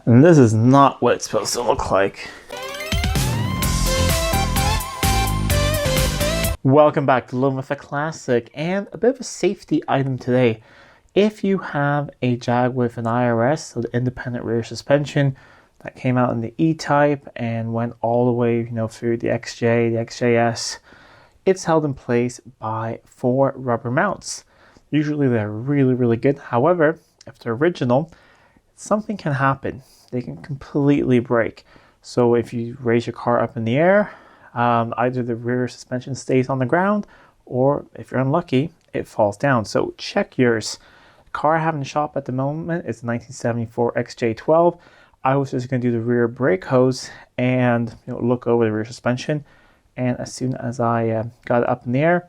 And this is not what it's supposed to look like. Welcome back to Living with a Classic, and a bit of a safety item today. If you have a Jaguar with an IRS, so the independent rear suspension that came out in the E-Type and went all the way, through the XJ, the XJS, it's held in place by 4 rubber mounts. Usually they're really, really good. However, if they're original, something can happen. They can completely break. So if you raise your car up in the air, either the rear suspension stays on the ground, or if you're unlucky, it falls down. So check yours. The car I have in the shop at the moment is a 1974 XJ12. I was just going to do the rear brake hose and look over the rear suspension. And as soon as I got it up in the air,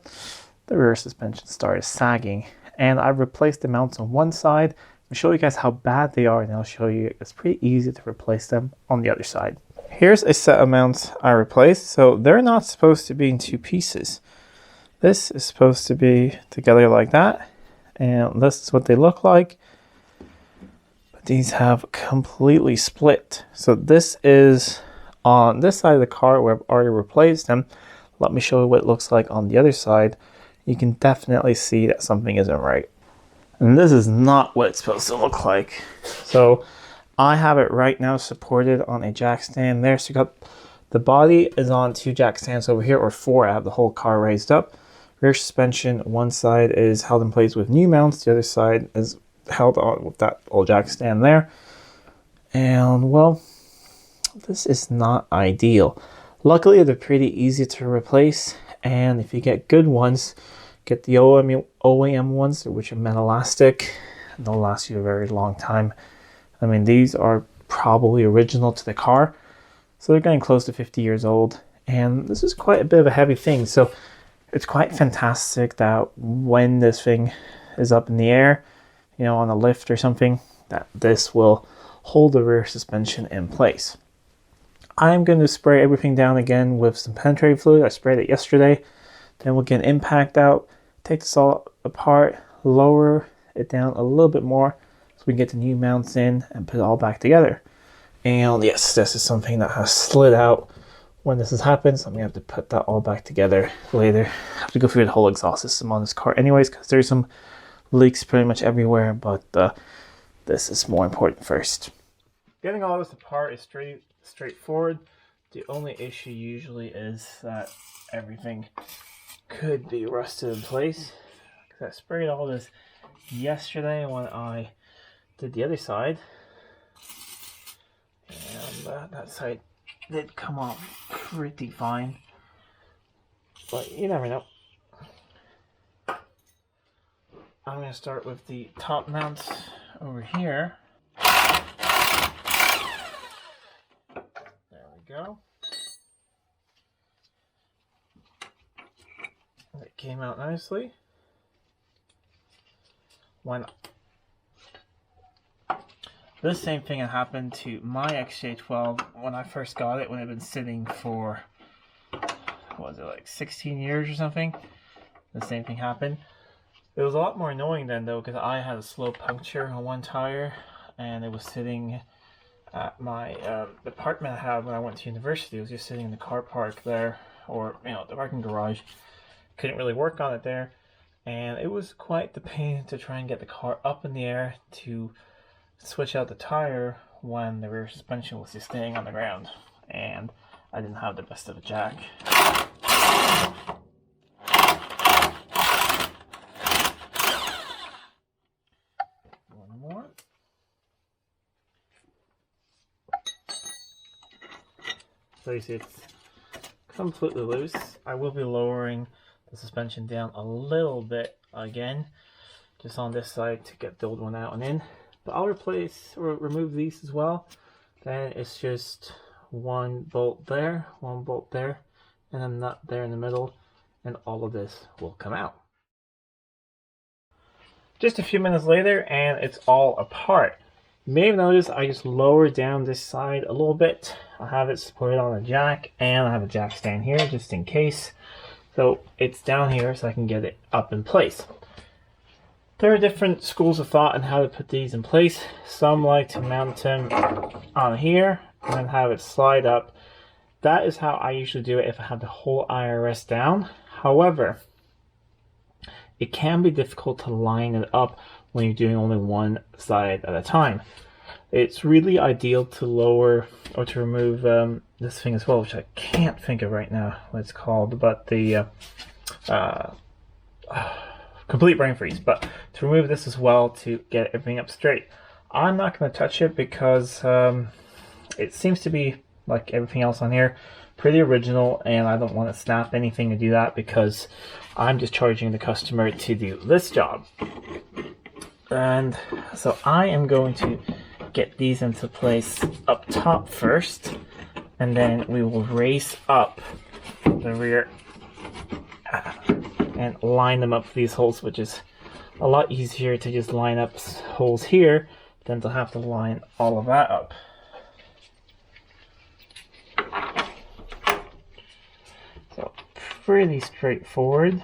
the rear suspension started sagging. And I've replaced the mounts on one side. I'll show you guys how bad they are, and I'll show you it's pretty easy to replace them on the other side. Here's a set of mounts I replaced. So they're not supposed to be in 2 pieces. This is supposed to be together like that, and this is what they look like. But these have completely split. So this is on this side of the car where I've already replaced them. Let me show you what it looks like on the other side. You can definitely see that something isn't right. And this is not what it's supposed to look like. So I have it right now supported on a jack stand there. So you got the body is on 2 jack stands over here, or 4. I have the whole car raised up. Rear suspension, one side is held in place with new mounts. The other side is held on with that old jack stand there. And well, this is not ideal. Luckily, they're pretty easy to replace. And if you get good ones, get the OEM ones, which are metal elastic. They'll last you a very long time. I mean, these are probably original to the car, so they're getting close to 50 years old, and this is quite a bit of a heavy thing. So it's quite fantastic that when this thing is up in the air, on a lift or something, that this will hold the rear suspension in place. I'm going to spray everything down again with some penetrating fluid. I sprayed it yesterday. Then we'll get an impact out, take this all apart, lower it down a little bit more, so we can get the new mounts in and put it all back together. And yes, this is something that has slid out when this has happened, so I'm gonna have to put that all back together later. I have to go through the whole exhaust system on this car anyways, because there's some leaks pretty much everywhere, but this is more important first. Getting all this apart is straightforward. The only issue usually is that everything could be rusted in place, because I sprayed all this yesterday when I did the other side, and that side did come off pretty fine, but you never know. I'm going to start with the top mounts over here. There we go. It came out nicely. Why not? This same thing had happened to my XJ12 when I first got it, when it had been sitting for, what was it, like 16 years or something? The same thing happened. It was a lot more annoying then though, because I had a slow puncture on one tire, and it was sitting at my apartment I had when I went to university. It was just sitting in the car park there, or the parking garage. Couldn't really work on it there, and it was quite the pain to try and get the car up in the air to switch out the tire when the rear suspension was just staying on the ground, and I didn't have the best of a jack. One more. So you see it's completely loose. I will be lowering the suspension down a little bit again, just on this side to get the old one out and in. But I'll replace or remove these as well. Then it's just one bolt there, and a nut there in the middle, and all of this will come out. Just a few minutes later, and it's all apart. You may have noticed I just lowered down this side a little bit. I have it supported on a jack, and I have a jack stand here just in case. So it's down here so I can get it up in place. There are different schools of thought on how to put these in place. Some like to mount them on here and then have it slide up. That is how I usually do it if I have the whole IRS down. However, it can be difficult to line it up when you're doing only one side at a time. It's really ideal to lower or to remove this thing as well, which I can't think of right now what it's called, but the complete brain freeze. But to remove this as well to get everything up straight. I'm not going to touch it because it seems to be, like everything else on here, pretty original, and I don't want to snap anything to do that because I'm just charging the customer to do this job. And so I am going to get these into place up top first, and then we will raise up the rear and line them up for these holes, which is a lot easier to just line up holes here than to have to line all of that up. So pretty straightforward.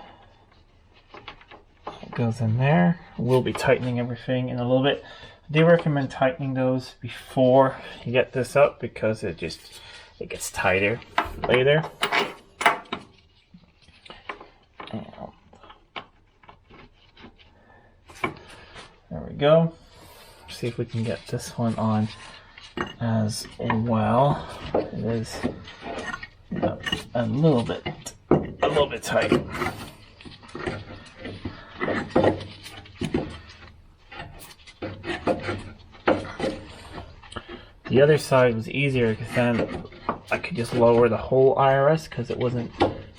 It goes in there. We'll be tightening everything in a little bit. I do recommend tightening those before you get this up because it gets tighter later. There we go. See if we can get this one on as well. It is a little bit tight. The other side was easier because then I could just lower the whole IRS because it wasn't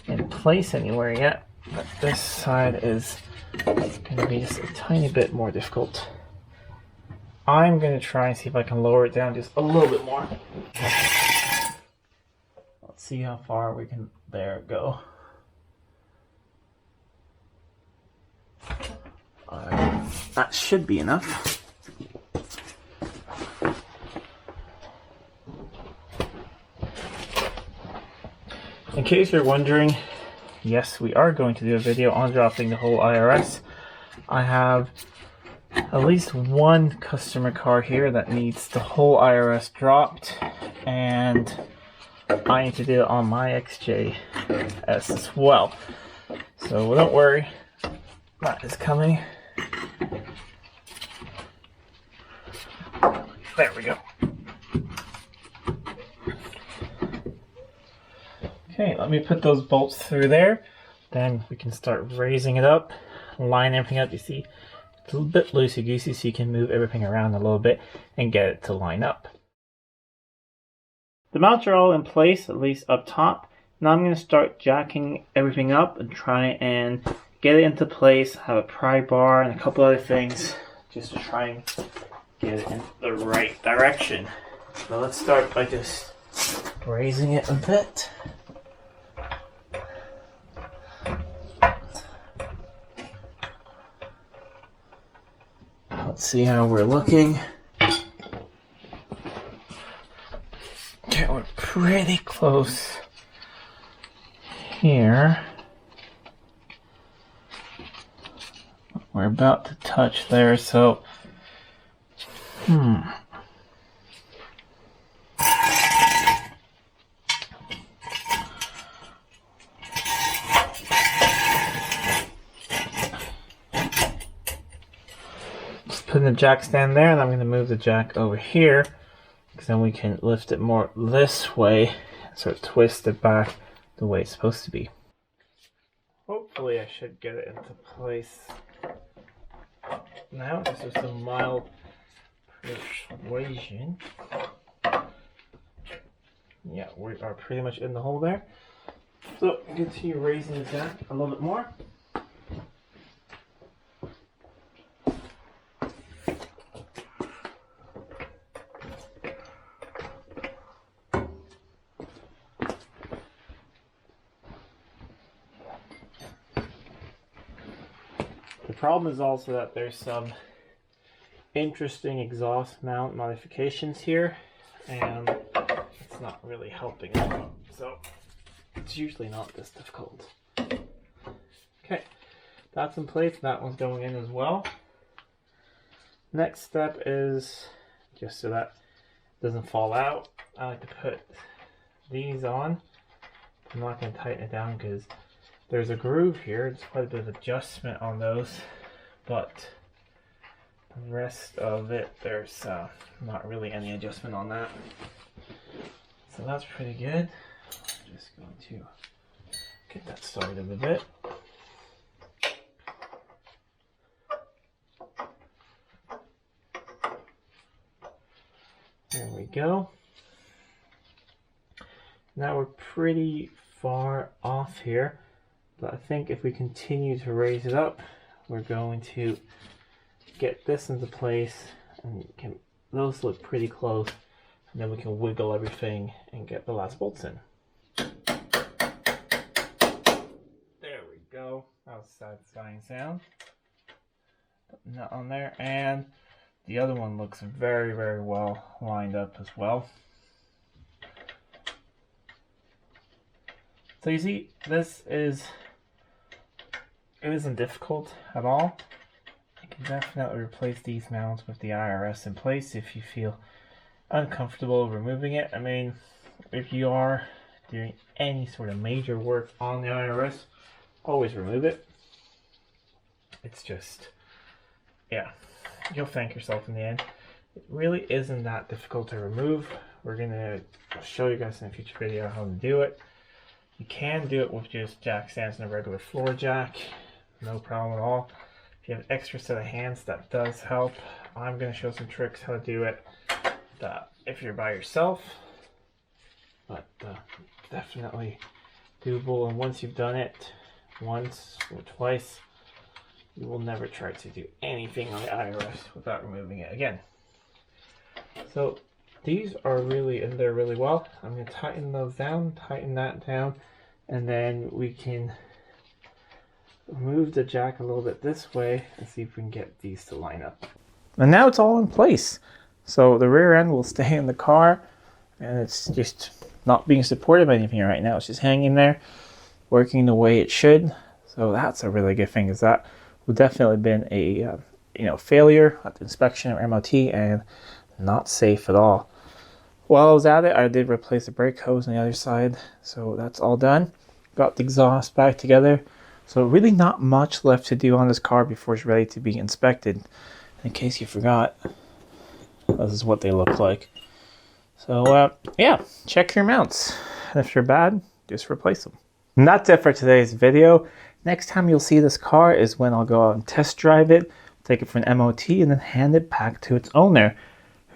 in place anywhere yet. But this side is going to be just a tiny bit more difficult. I'm going to try and see if I can lower it down just a little bit more. Let's see how far we can go. That should be enough. In case you're wondering, yes, we are going to do a video on dropping the whole IRS. I have at least one customer car here that needs the whole IRS dropped, and I need to do it on my XJS as well. So don't worry, that is coming. There we go. Okay, let me put those bolts through there. Then we can start raising it up, line everything up. You see, it's a little bit loosey-goosey, so you can move everything around a little bit and get it to line up. The mounts are all in place, at least up top. Now I'm going to start jacking everything up and try and get it into place, have a pry bar and a couple other things just to try and get it in the right direction. So let's start by just raising it a bit. Let's see how we're looking. Okay, we're pretty close here. We're about to touch there, so just putting the jack stand there, and I'm going to move the jack over here because then we can lift it more this way and sort of twist it back the way it's supposed to be. Hopefully I should get it into place now. This is some mild persuasion. Yeah, we are pretty much in the hole there. So continue raising the jack a little bit more. The problem is also that there's some interesting exhaust mount modifications here, and it's not really helping out. So it's usually not this difficult. Okay, that's in place. That one's going in as well. Next step is, just so that it doesn't fall out, I like to put these on. I'm not going to tighten it down because there's a groove here. There's quite a bit of adjustment on those, but the rest of it, there's not really any adjustment on that. So that's pretty good. I'm just going to get that started a bit. There we go. Now we're pretty far off here, but I think if we continue to raise it up, we're going to get this into place, and those look pretty close, and then we can wiggle everything and get the last bolts in. There we go. That was a satisfying sound. Putting that on there, and the other one looks very, very well lined up as well. So you see, it isn't difficult at all. You can definitely replace these mounts with the IRS in place if you feel uncomfortable removing it. I mean, if you are doing any sort of major work on the IRS, always remove it. It's just, yeah, you'll thank yourself in the end. It really isn't that difficult to remove. We're going to show you guys in a future video how to do it. You can do it with just jack stands and a regular floor jack, no problem at all. If you have an extra set of hands, that does help. I'm going to show some tricks how to do it if you're by yourself, but definitely doable. And once you've done it once or twice, you will never try to do anything on the IRS without removing it again. So these are really in there really well. I'm going to tighten those down, tighten that down, and then we can move the jack a little bit this way and see if we can get these to line up. And now it's all in place. So the rear end will stay in the car, and it's just not being supported by anything right now. It's just hanging there, working the way it should. So that's a really good thing, because that would definitely been a failure at the inspection or MOT and not safe at all. While I was at it, I did replace the brake hose on the other side, so that's all done. Got the exhaust back together, so really not much left to do on this car before it's ready to be inspected. In case you forgot, this is what they look like. So yeah, check your mounts, and if they're bad, just replace them. And that's it for today's video. Next time you'll see this car is when I'll go out and test drive it, take it for an MOT, and then hand it back to its owner,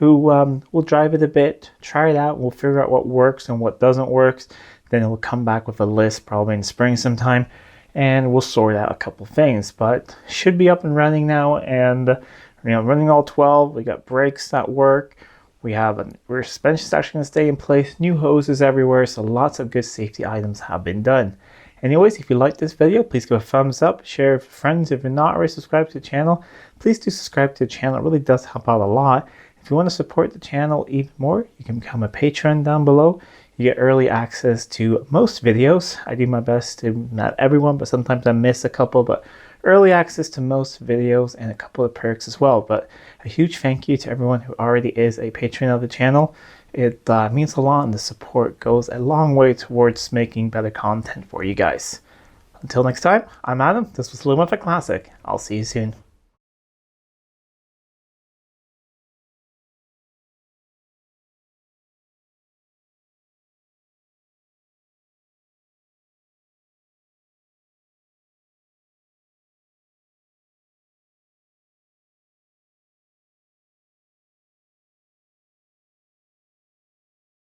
who will drive it a bit, try it out, we'll figure out what works and what doesn't work. Then it'll come back with a list probably in spring sometime, and we'll sort out a couple things. But should be up and running now, and running all 12. We got brakes that work. We have a rear suspension that's actually going to stay in place, new hoses everywhere, so lots of good safety items have been done. Anyways, if you liked this video, please give a thumbs up, share it with friends. If you're not already subscribed to the channel, please do subscribe to the channel. It really does help out a lot. If you want to support the channel even more, you can become a patron down below. You get early access to most videos. I do my best to, not everyone, but sometimes I miss a couple, but early access to most videos and a couple of perks as well. But a huge thank you to everyone who already is a patron of the channel. It means a lot, and the support goes a long way towards making better content for you guys. Until next time, I'm Adam. This was Living with a Classic. I'll see you soon.